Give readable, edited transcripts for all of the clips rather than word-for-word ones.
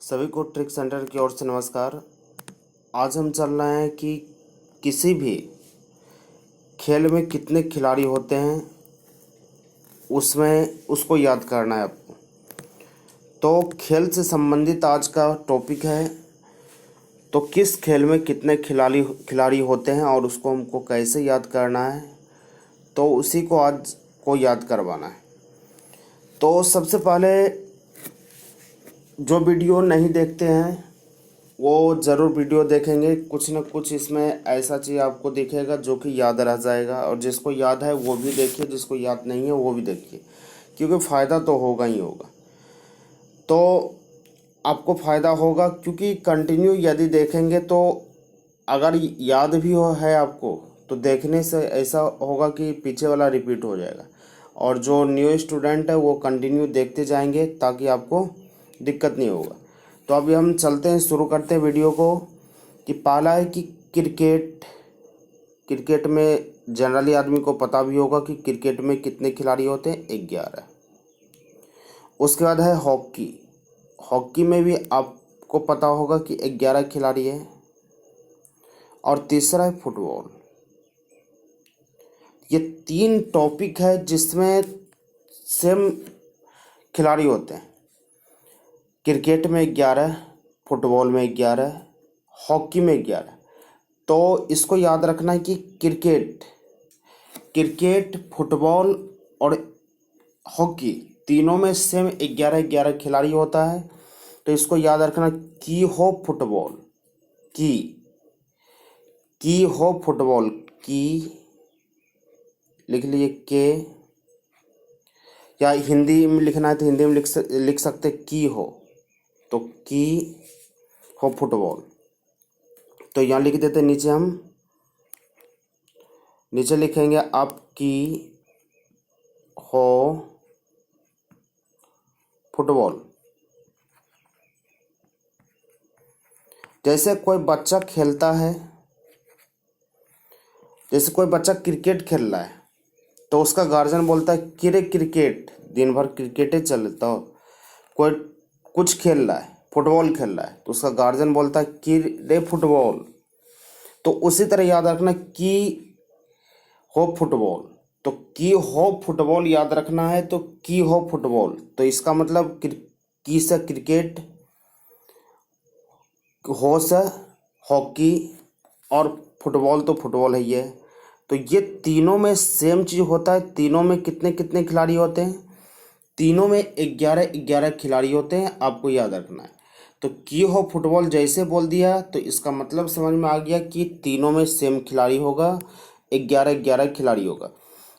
सभी को trick centre की ओर से नमस्कार। आज हम चल रहे हैं कि किसी भी खेल में कितने खिलाड़ी होते हैं उसमें उसको याद करना है आपको। तो खेल से संबंधित आज का टॉपिक है, तो किस खेल में कितने खिलाड़ी होते हैं और उसको हमको कैसे याद करना है, तो उसी को आज को याद करवाना है। तो सबसे पहले जो वीडियो नहीं देखते हैं वो ज़रूर वीडियो देखेंगे। कुछ न कुछ इसमें ऐसा चीज़ आपको दिखेगा जो कि याद रह जाएगा, और जिसको याद है वो भी देखिए, जिसको याद नहीं है वो भी देखिए, क्योंकि फ़ायदा तो होगा ही होगा। तो आपको फ़ायदा होगा क्योंकि कंटिन्यू यदि देखेंगे तो अगर याद भी है आपको, तो देखने से ऐसा होगा कि पीछे वाला रिपीट हो जाएगा, और जो न्यू स्टूडेंट है वो कंटिन्यू देखते जाएंगे ताकि आपको दिक्कत नहीं होगा। तो अभी हम चलते हैं, शुरू करते हैं वीडियो को। कि पहला है कि क्रिकेट में जनरली आदमी को पता भी होगा कि क्रिकेट में कितने खिलाड़ी होते हैं, 11। उसके बाद है हॉकी में भी आपको पता होगा कि 11 खिलाड़ी है। और तीसरा है फुटबॉल। ये 3 टॉपिक है जिसमें सेम खिलाड़ी होते हैं। क्रिकेट में 11, फुटबॉल में 11, हॉकी में 11। तो इसको याद रखना है कि क्रिकेट, फुटबॉल और हॉकी तीनों में सेम 11 खिलाड़ी होता है। तो इसको याद रखना, की हो फुटबॉल, की हो फुटबॉल, की लिख लीजिए के, या हिंदी में लिखना है तो हिंदी में लिख सकते की हो, तो की हो फुटबॉल। तो यहाँ लिख देते, नीचे लिखेंगे आप की हो फुटबॉल। जैसे कोई बच्चा क्रिकेट खेल रहा है तो उसका गार्जियन बोलता है कि रे क्रिकेट, दिन भर क्रिकेट ही चलता हो। कोई कुछ खेल रहा है, फुटबॉल खेल रहा है, तो उसका गार्जियन बोलता है कि रे फुटबॉल। तो उसी तरह याद रखना, की हो फुटबॉल, तो की हो फुटबॉल याद रखना है। तो की हो फुटबॉल, तो इसका मतलब की से क्रिकेट, हो से हॉकी, और फुटबॉल तो फुटबॉल है ये। तो ये तीनों में सेम चीज़ होता है। तीनों में कितने कितने खिलाड़ी होते हैं? तीनों में 11 खिलाड़ी होते हैं, आपको याद रखना है। तो की हो फुटबॉल जैसे बोल दिया तो इसका मतलब समझ में आ गया कि तीनों में सेम खिलाड़ी होगा, 11 खिलाड़ी होगा।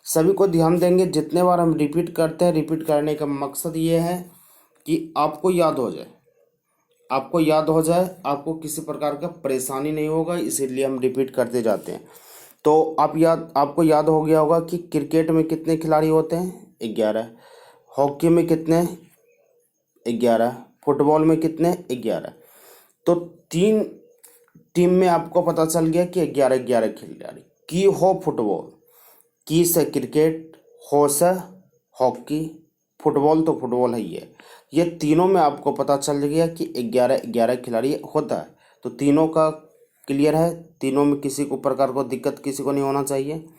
सभी को ध्यान देंगे, जितने बार हम रिपीट करते हैं, रिपीट करने का मकसद ये है कि आपको याद हो जाए, आपको किसी प्रकार का परेशानी नहीं होगा, इसीलिए हम रिपीट करते जाते हैं। तो आपको याद हो गया होगा कि क्रिकेट में कितने खिलाड़ी होते हैं, 11। हॉकी में कितने, 11। फुटबॉल में कितने, 11। तो 3 टीम में आपको पता चल गया कि 11 खिलाड़ी। की हो फुटबॉल, की से क्रिकेट, हो से हॉकी, फुटबॉल तो फुटबॉल है ये तीनों में आपको पता चल गया कि 11 खिलाड़ी होता है। तो तीनों का क्लियर है, तीनों में किसी को प्रकार को दिक्कत किसी को नहीं होना चाहिए।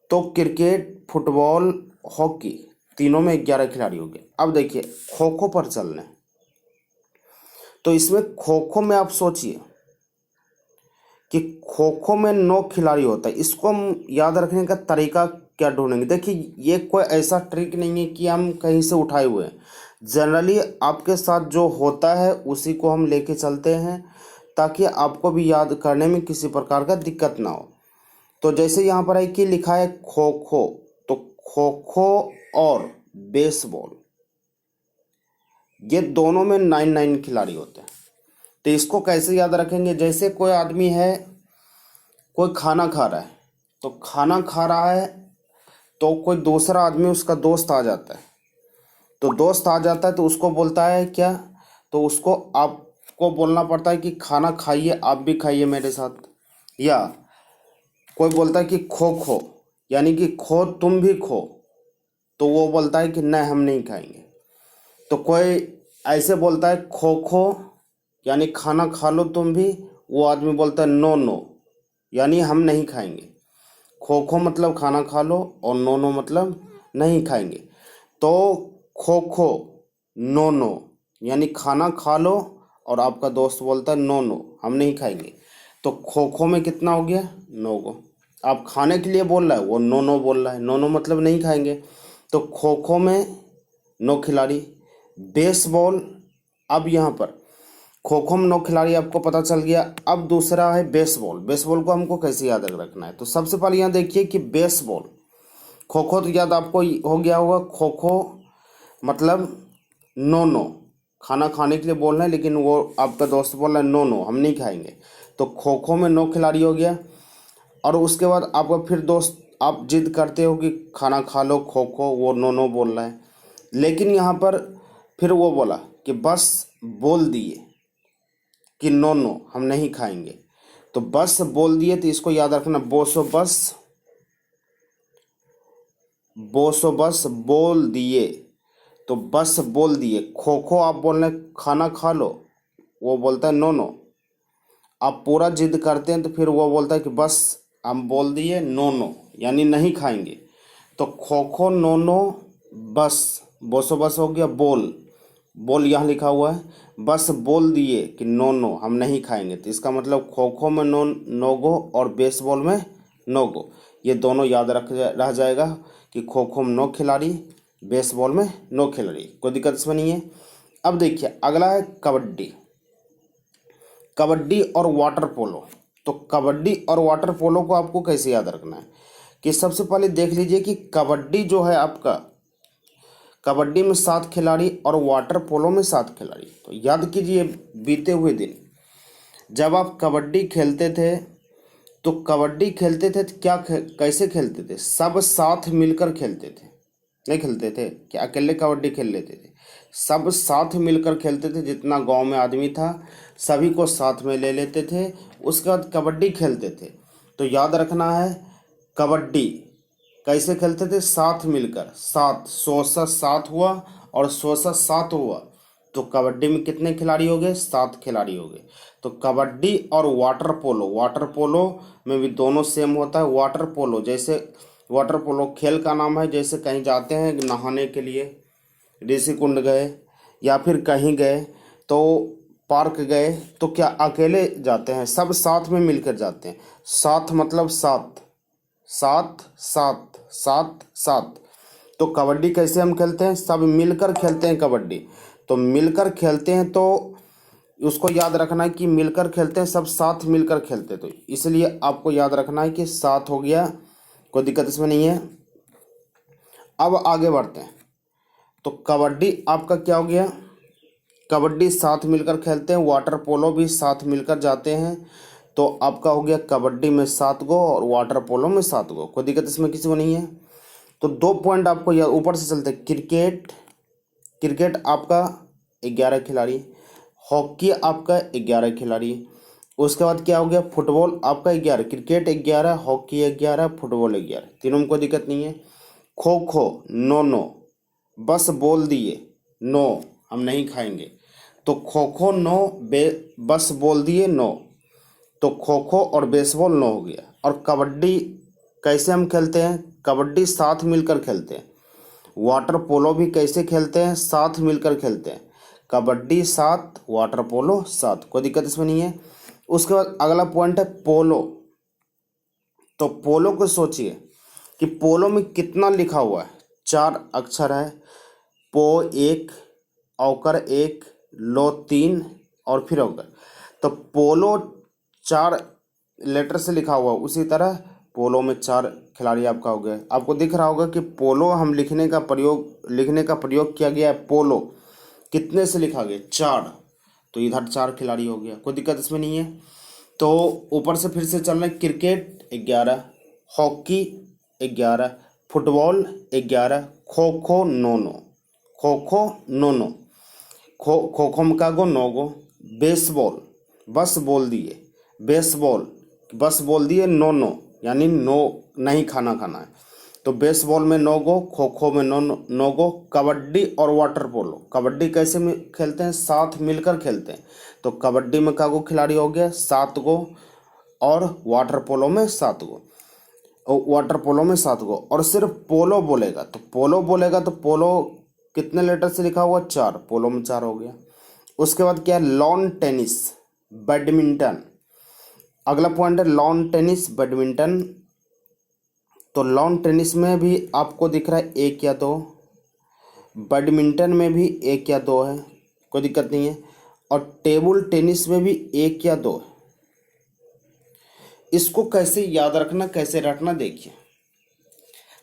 तो क्रिकेट, फुटबॉल, हॉकी तीनों में 11 खिलाड़ी हो गए। अब देखिए खो खो पर चल रहे हैं। तो इसमें खो खो में आप सोचिए कि खो खो में 9 खिलाड़ी होता है। इसको हम याद रखने का तरीका क्या ढूंढेंगे? देखिए ये कोई ऐसा ट्रिक नहीं है कि हम कहीं से उठाए हुए हैं। जनरली आपके साथ जो होता है उसी को हम लेके चलते हैं ताकि आपको भी याद करने में किसी प्रकार का दिक्कत ना हो। तो जैसे यहाँ पर है कि लिखा है खो खो, तो खो खो और बेसबॉल ये दोनों में 9 खिलाड़ी होते हैं। तो इसको कैसे याद रखेंगे? जैसे कोई आदमी है, कोई खाना खा रहा है, तो खाना खा रहा है तो कोई दूसरा आदमी, उसका दोस्त आ जाता है, तो दोस्त आ जाता है तो उसको बोलता है क्या? तो उसको आपको बोलना पड़ता है कि खाना खाइए, आप भी खाइए मेरे साथ। या कोई बोलता है कि खो खो, यानी कि खो तुम भी खो, तो वो बोलता है कि नहीं हम नहीं खाएंगे। तो कोई ऐसे बोलता है खो खो यानी खाना खा लो तुम भी, वो आदमी बोलता है नो नो यानी हम नहीं खाएंगे। खो खो मतलब खाना खा लो और नो नो मतलब नहीं खाएंगे। तो खो खो नो नो यानी खाना खा लो और आपका दोस्त बोलता है नो नो हम नहीं खाएंगे। तो खो खो में कितना हो गया, 9 गो। आप खाने के लिए बोल रहा है, वो नो नो बोल रहा है, नो नो मतलब नहीं खाएंगे। तो खो खो में 9 खिलाड़ी। बेसबॉल, अब यहाँ पर खो खो में 9 खिलाड़ी आपको पता चल गया। अब दूसरा है बेसबॉल। बेसबॉल को हमको कैसे याद रखना है, तो सबसे पहले यहाँ देखिए कि बेसबॉल, खो खो तो याद आपको हो गया होगा। खो खो मतलब नो नो, खाना खाने के लिए बोल रहे हैं लेकिन वो आपका दोस्त बोल रहा है नो नो हम नहीं खाएंगे। तो खो खो में 9 खिलाड़ी हो गया। और उसके बाद आपका फिर दोस्त, आप जिद करते हो कि खाना खा लो खो खो, वो नो नो बोल रहा है। लेकिन यहाँ पर फिर वो बोला कि बस बोल दिए कि नो नो हम नहीं खाएंगे। तो बस बोल दिए, तो इसको याद रखना, बोसो बस, बोसो बस बोल दिए। तो बस बोल दिए। खो खो आप बोल रहे खाना खा लो, वो बोलता है नो नो। आप पूरा जिद करते हैं तो फिर वो बोलता है कि बस हम बोल दिए नो नो यानी नहीं खाएंगे। तो खो खो नो नो बस, बोसो बस हो गया बोल, बोल यहाँ लिखा हुआ है, बस बोल दिए कि नो नो हम नहीं खाएंगे। तो इसका मतलब खो खो में नो गो और बेसबॉल में 9 गो। ये दोनों याद रह जाएगा कि खो खो में 9 खिलाड़ी, बेसबॉल में 9 खिलाड़ी, कोई दिक्कत इसमें नहीं है। अब देखिए अगला है कबड्डी। कबड्डी और वाटर पोलो। तो कबड्डी और वाटर पोलो को आपको कैसे याद रखना है कि सबसे पहले देख लीजिए कि कबड्डी जो है आपका, कबड्डी में 7 खिलाड़ी और वाटर पोलो में 7 खिलाड़ी। तो याद कीजिए बीते हुए दिन जब आप कबड्डी खेलते थे, तो कबड्डी खेलते थे तो कैसे खेलते थे, सब साथ मिलकर खेलते थे। नहीं खेलते थे कि अकेले कबड्डी खेल लेते थे, सब साथ मिलकर खेलते थे। जितना गांव में आदमी था सभी को साथ में ले लेते थे, उसके बाद कबड्डी खेलते थे। तो याद रखना है कबड्डी कैसे खेलते थे, साथ मिलकर, सात 100 हुआ और 100 हुआ। तो कबड्डी में कितने खिलाड़ी हो गए, 7 खिलाड़ी हो गए। तो कबड्डी और वाटर पोलो, वाटर पोलो में भी दोनों सेम होता है। वाटर पोलो जैसे, वाटर पोलो खेल का नाम है, जैसे कहीं जाते हैं नहाने के लिए, ऋषि कुंड गए या फिर कहीं गए, तो पार्क गए, तो क्या अकेले जाते हैं, सब साथ में मिलकर जाते हैं। साथ मतलब सात, सात सात सात सात। तो कबड्डी कैसे हम खेलते हैं, सब मिलकर खेलते हैं कबड्डी। तो मिलकर खेलते हैं, तो उसको याद रखना है कि मिलकर खेलते हैं, सब साथ मिलकर खेलते हैं। तो इसलिए आपको याद रखना है कि साथ हो गया, कोई दिक्कत इसमें नहीं है। अब आगे बढ़ते हैं। तो कबड्डी आपका क्या हो गया, कबड्डी साथ मिलकर खेलते हैं, वाटर पोलो भी साथ मिलकर जाते हैं। तो आपका हो गया कबड्डी में 7 गो और वाटर पोलो में 7 गो, कोई दिक्कत इसमें किसी को नहीं है। तो 2 पॉइंट आपको याद, ऊपर से चलते हैं। क्रिकेट, क्रिकेट आपका 11 खिलाड़ी, हॉकी आपका 11 खिलाड़ी। उसके बाद क्या हो गया, फुटबॉल आपका 11, क्रिकेट 11, हॉकी 11, फुटबॉल 11, तीनों में कोई दिक्कत नहीं है। खो खो 9 9, बस बोल दिए नो हम नहीं खाएंगे। तो खो खो 9, बस बोल दिए 9। तो खो खो और बेसबॉल 9 हो गया। और कबड्डी कैसे हम खेलते हैं, कबड्डी साथ मिलकर खेलते हैं। वाटर पोलो भी कैसे खेलते हैं, साथ मिलकर खेलते हैं। कबड्डी 7, वाटर पोलो 7, कोई दिक्कत इसमें नहीं है। उसके बाद अगला पॉइंट है पोलो। तो पोलो को सोचिए कि पोलो में कितना लिखा हुआ है, 4 अक्षर है। पो 1, औकर 1, लो 3 और फिर औकर। तो पोलो 4 लेटर से लिखा हुआ, उसी तरह पोलो में 4 खिलाड़ी आपका हो गए। आपको दिख रहा होगा कि पोलो हम लिखने का प्रयोग किया गया है। पोलो कितने से लिखा गया, 4, तो इधर 4 खिलाड़ी हो गया, कोई दिक्कत इसमें नहीं है। तो ऊपर से फिर से चल रहे हैं, cricket 11, hockey 11, football 11, kho kho 9 9, kho kho 9 9, kho kho में का गो 9 गो। बेसबॉल बस बोल दिए, बेसबॉल बस बोल दिए 9 9 यानी नो नहीं खाना खाना है। तो बेसबॉल में 9 गो, खो खो में 9 गो, कबड्डी और वाटर पोलो, कबड्डी कैसे खेलते हैं, साथ मिलकर खेलते हैं। तो कबड्डी में का गो खिलाड़ी हो गया, 7 गो, और वाटर पोलो में 7 गो, और सिर्फ पोलो बोलेगा तो पोलो कितने लेटर से लिखा हुआ, 4, पोलो में 4 हो गया। उसके बाद क्या है, लॉन टेनिस, बैडमिंटन। अगला पॉइंट है लॉन टेनिस, बैडमिंटन। तो लॉन टेनिस में भी आपको दिख रहा है 1 या 2, बैडमिंटन में भी 1 या 2 है, कोई दिक्कत नहीं है, और टेबल टेनिस में भी 1 या 2 है। इसको कैसे याद रखना, कैसे रखना, देखिए।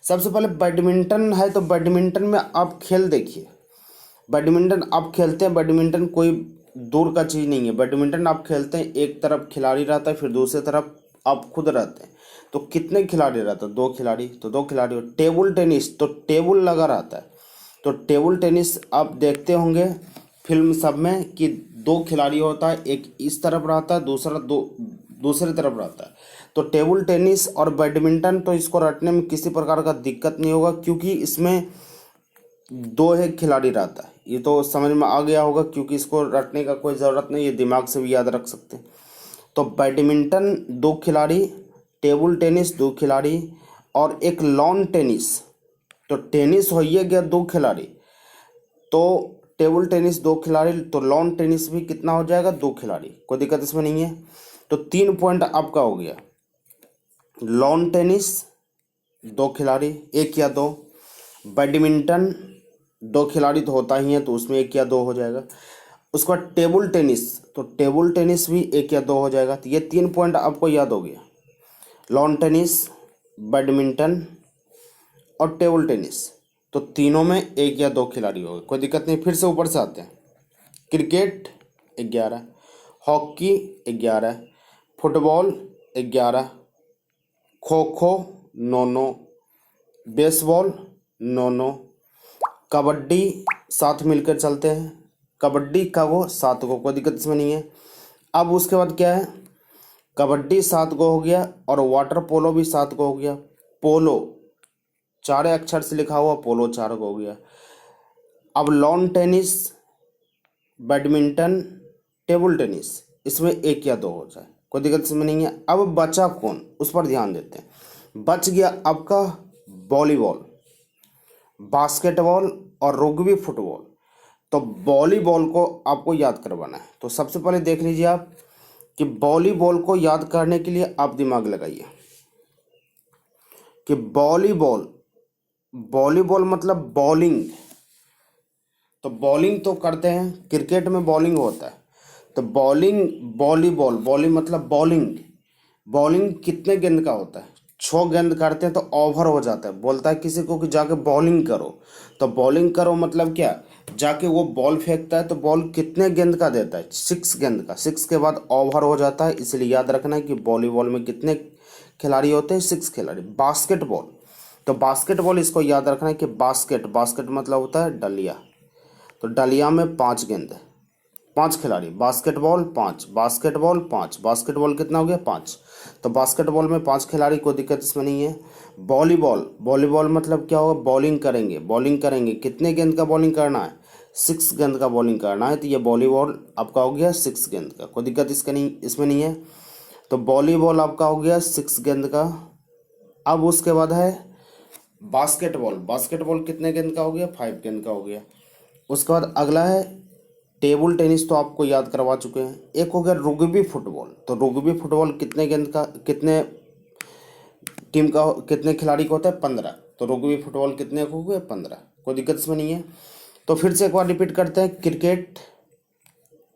सबसे पहले बैडमिंटन है तो बैडमिंटन में आप खेल देखिए, बैडमिंटन आप खेलते हैं, बैडमिंटन कोई दूर का चीज़ नहीं है। बैडमिंटन आप खेलते हैं, एक तरफ खिलाड़ी रहता है, फिर दूसरी तरफ आप खुद रहते हैं। तो कितने खिलाड़ी रहते हैं, 2 खिलाड़ी, तो 2 खिलाड़ी। टेबल टेनिस तो टेबल लगा रहता है, तो टेबल टेनिस आप देखते होंगे फिल्म सब में कि 2 खिलाड़ी होता है, एक इस तरफ रहता है, दूसरा दूसरी तरफ रहता है। तो टेबल टेनिस और बैडमिंटन, तो इसको रटने में किसी प्रकार का दिक्कत नहीं होगा, क्योंकि इसमें 2 ही खिलाड़ी रहता है। ये तो समझ में आ गया होगा, क्योंकि इसको रटने का कोई ज़रूरत नहीं है, दिमाग से भी याद रख सकते हैं। तो बैडमिंटन 2 खिलाड़ी, टेबल टेनिस 2 खिलाड़ी, और एक लॉन टेनिस, तो टेनिस हो ही गया 2 खिलाड़ी, तो टेबल टेनिस 2 खिलाड़ी, तो लॉन टेनिस भी कितना हो जाएगा, 2 खिलाड़ी, कोई दिक्कत इसमें नहीं है। तो 3 पॉइंट आपका हो गया, लॉन टेनिस 2 खिलाड़ी 1 या 2, बैडमिंटन 2 खिलाड़ी तो होता ही है, तो उसमें 1 या 2 हो जाएगा। उसके बाद टेबल टेनिस, तो टेबल टेनिस भी 1 या 2 हो जाएगा। तो ये 3 पॉइंट आपको याद हो गया, लॉन टेनिस, बैडमिंटन और टेबल टेनिस, तो तीनों में 1 या 2 खिलाड़ी हो गए, कोई दिक्कत नहीं। फिर से ऊपर से आते हैं, cricket 11, hockey 11, football 11, kho kho 9, baseball 9, kabaddi साथ मिलकर चलते हैं, कबड्डी का वो 7 गो, कोई दिक्कत इसमें नहीं है। अब उसके बाद क्या है, कबड्डी 7 गो हो गया, और वाटर पोलो भी 7 गो हो गया। पोलो 4 अक्षर से लिखा हुआ, पोलो 4 गो हो गया। अब lawn tennis, badminton, table tennis, इसमें 1 या 2 हो जाए, कोई दिक्कत इसमें नहीं है। अब बचा कौन, उस पर ध्यान देते हैं। बच गया आपका वॉलीबॉल, बास्केटबॉल और रग्बी फुटबॉल। तो वॉलीबॉल को आपको याद करवाना है। तो सबसे पहले देख लीजिए आप कि वॉलीबॉल को याद करने के लिए आप दिमाग लगाइए कि वॉलीबॉल, वॉलीबॉल मतलब बॉलिंग। तो बॉलिंग तो करते हैं, क्रिकेट में बॉलिंग होता है, तो बॉलिंग, वॉलीबॉल, बॉलिंग मतलब बॉलिंग। बॉलिंग कितने गेंद का होता है, 6 गेंद करते हैं तो ओवर हो जाता है। बोलता है किसी को कि जाके बॉलिंग करो, तो बॉलिंग करो मतलब क्या, जाके वो बॉल फेंकता है, तो बॉल कितने गेंद का देता है, 6 गेंद का। 6 के बाद ओवर हो जाता है, इसलिए याद रखना है कि वॉलीबॉल में कितने खिलाड़ी होते हैं, 6 खिलाड़ी। बास्केटबॉल, तो बास्केटबॉल इसको याद रखना है कि बास्केट, बास्केट मतलब होता है डलिया, तो डलिया में 5 गेंद है, 5 खिलाड़ी। बास्केटबॉल 5, बास्केटबॉल 5, बास्केटबॉल कितना हो गया, 5। तो बास्केटबॉल में 5 खिलाड़ी, कोई दिक्कत इसमें नहीं है। वॉलीबॉल, वॉलीबॉल मतलब क्या होगा, बॉलिंग करेंगे, बॉलिंग करेंगे, कितने गेंद का बॉलिंग करना है, 6 गेंद का बॉलिंग करना है। तो ये वॉलीबॉल आपका हो गया 6 गेंद का, कोई दिक्कत इसका नहीं, इसमें नहीं है। तो वॉलीबॉल आपका हो गया 6 गेंद का। अब उसके बाद है बास्केटबॉल, बास्केटबॉल कितने गेंद का हो गया, 5 गेंद का हो गया। उसके बाद अगला है टेबल टेनिस, तो आपको याद करवा चुके हैं। एक हो गया रग्बी फुटबॉल, तो रग्बी फुटबॉल कितने गेंद का, कितने टीम का, कितने खिलाड़ी का होता है, 15। तो रग्बी फुटबॉल कितने हो गए, 15, कोई दिक्कत इसमें नहीं है। तो फिर से एक बार रिपीट करते हैं, क्रिकेट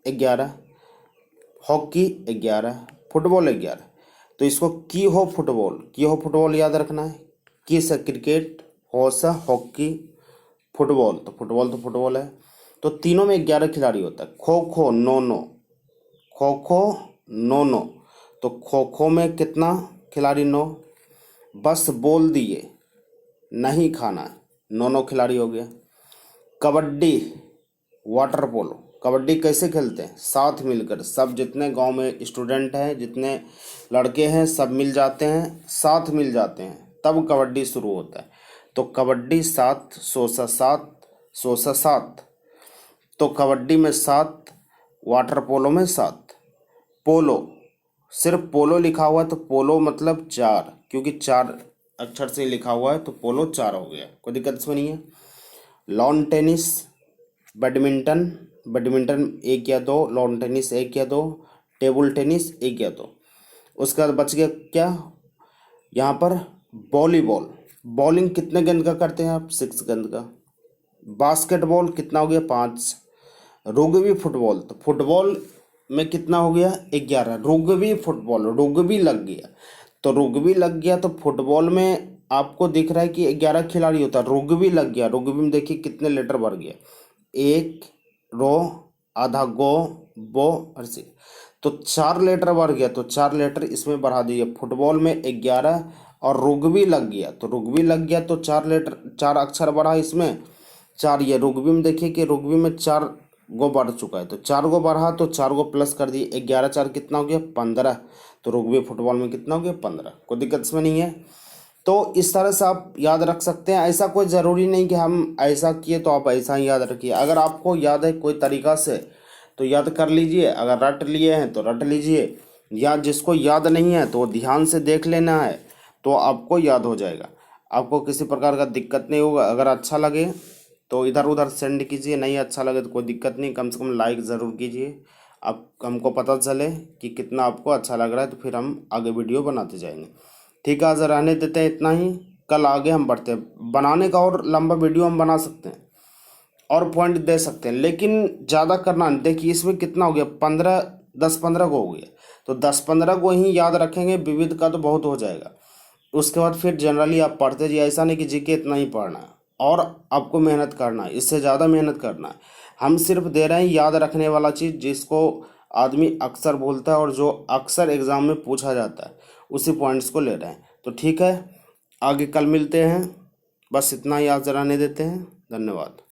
11, हॉकी 11, फुटबॉल 11। तो इसको की हो फुटबॉल याद रखना है, की से क्रिकेट, हो सा हॉकी, फुटबॉल तो फुटबॉल है। तो तीनों में 11 खिलाड़ी होता है। खो खो 9, खो खो 9, तो खो खो में कितना खिलाड़ी, 9। बस बोल दिए नहीं खाना, 9 खिलाड़ी हो गया। कबड्डी, वाटर पोलो, कबड्डी कैसे खेलते हैं, साथ मिलकर, सब जितने गांव में स्टूडेंट हैं, जितने लड़के हैं, सब मिल जाते हैं, साथ मिल जाते हैं, तब कबड्डी शुरू होता है। तो कबड्डी 7, सोसा 7, सोसा 7, तो कबड्डी में 7, वाटर पोलो में 7। पोलो, सिर्फ पोलो लिखा हुआ है तो पोलो मतलब 4, क्योंकि 4 अक्षर से लिखा हुआ है तो पोलो 4 हो गया, कोई दिक्कत इसमें नहीं है। लॉन टेनिस, बैडमिंटन, बैडमिंटन 1 या 2, लॉन टेनिस 1 या 2, टेबल टेनिस 1 या 2। उसके बाद बच गया क्या यहाँ पर, वॉलीबॉल। बॉलिंग कितने गेंद का करते हैं आप, 6 गेंद का। बास्केटबॉल कितना हो गया, 5। रुगबी फुटबॉल, तो फुटबॉल में कितना हो गया, 11। रुगबी फुटबॉल, रुगबी लग गया, तो रुगबी लग गया तो फुटबॉल में आपको दिख रहा है कि 11 खिलाड़ी होता है, रुगबी लग गया। रुगबी में देखिए कितने लेटर बढ़ गए, 1 रो, आधा गो, बो और सी, तो 4 लेटर बढ़ गया, तो 4 लेटर इसमें बढ़ा दिए। फुटबॉल में 11 और रुगबी लग गया, तो रुगबी लग गया तो 4 लेटर, 4 अक्षर बढ़ा इसमें, 4। ये रुगबी में देखिए कि रुगबी में 4 गो बढ़ चुका है, तो 4 गो बढ़ा तो 4 गो प्लस कर दिए, 11 4 कितना हो गया, 15। तो रुगबी फुटबॉल में कितना हो गया, 15। कोई दिक्कत इसमें नहीं है। तो इस तरह से आप याद रख सकते हैं। ऐसा कोई ज़रूरी नहीं कि हम ऐसा किए तो आप ऐसा ही याद रखिए। अगर आपको याद है कोई तरीका से तो याद कर लीजिए, अगर रट लिए हैं तो रट लीजिए, या जिसको याद नहीं है तो वो ध्यान से देख लेना है, तो आपको याद हो जाएगा, आपको किसी प्रकार का दिक्कत नहीं होगा। अगर अच्छा लगे तो इधर उधर सेंड कीजिए, नहीं अच्छा लगे तो कोई दिक्कत नहीं, कम से कम लाइक ज़रूर कीजिए, आप हमको पता चले कि कितना आपको अच्छा लग रहा है, तो फिर हम आगे वीडियो बनाते जाएंगे। ठीक है, आज रहने देते हैं इतना ही, कल आगे हम बढ़ते हैं। बनाने का और लंबा वीडियो हम बना सकते हैं और पॉइंट दे सकते हैं, लेकिन ज़्यादा करना नहीं। देखिए इसमें कितना हो गया, 15, 10-15 को हो गया, तो 10-15 को ही याद रखेंगे, विविध का तो बहुत हो जाएगा। उसके बाद फिर जनरली आप पढ़ते जाइए, ऐसा नहीं कि जीके इतना ही पढ़ना है, और आपको मेहनत करना है, इससे ज़्यादा मेहनत करना है। हम सिर्फ दे रहे हैं याद रखने वाला चीज़, जिसको आदमी अक्सर बोलता है और जो अक्सर एग्ज़ाम में पूछा जाता है, उसी पॉइंट्स को ले रहे हैं। तो ठीक है, आगे कल मिलते हैं, बस इतना ही आज रहने देते हैं। धन्यवाद।